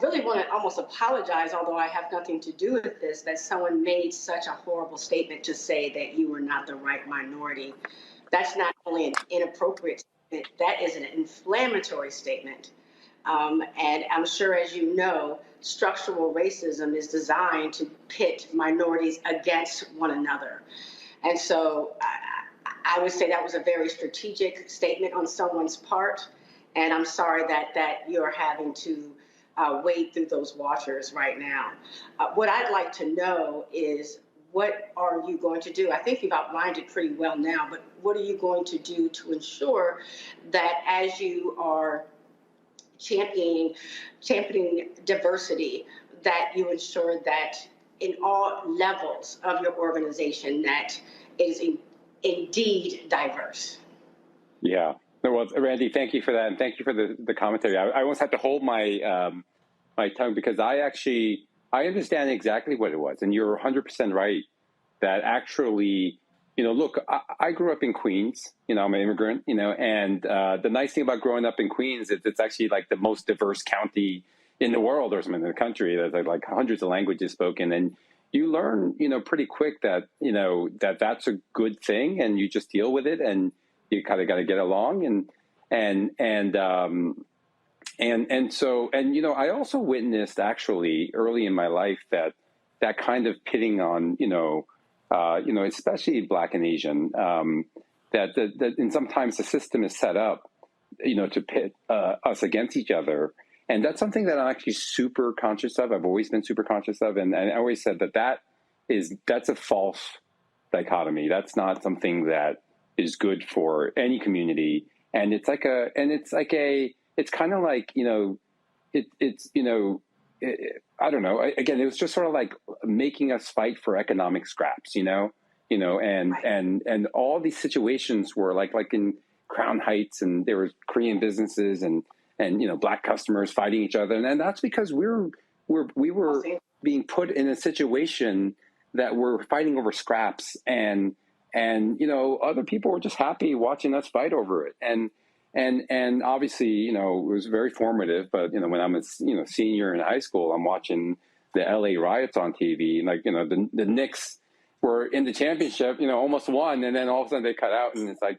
really want to almost apologize, although I have nothing to do with this, that someone made such a horrible statement to say that you were not the right minority. That's not only an inappropriate statement, that is an inflammatory statement. And I'm sure, as you know, structural racism is designed to pit minorities against one another. And so I would say that was a very strategic statement on someone's part. And I'm sorry that you're having to wade through those waters right now. What I'd like to know is, what are you going to do? I think you've outlined it pretty well now, but what are you going to do to ensure that as you are championing diversity, that you ensure that in all levels of your organization that is indeed diverse? Yeah. Well, Randy, thank you for that, and thank you for the commentary. I almost had to hold my my tongue, because I understand exactly what it was, and you're 100% right that actually, look, I grew up in Queens. I'm an immigrant. And the nice thing about growing up in Queens is it's actually like the most diverse county in the world, or something, in the country. There's like hundreds of languages spoken, and you learn, pretty quick that that's a good thing, and you just deal with it, and you kind of got to get along, so I also witnessed, actually, early in my life, that kind of pitting on especially Black and Asian, and sometimes the system is set up to pit us against each other, and that's something that I'm actually super conscious of. I've always been super conscious of, and I always said that's a false dichotomy. That's not something that is good for any community, and it's kind of like, I don't know. Again, it was just sort of like making us fight for economic scraps, and all these situations were like in Crown Heights, and there were Korean businesses and Black customers fighting each other, and that's because we were being put in a situation that we're fighting over scraps, and other people were just happy watching us fight over it, and obviously, it was very formative. But when I'm a senior in high school, I'm watching the LA riots on TV, and the Knicks were in the championship, almost won, and then all of a sudden they cut out, and it's like,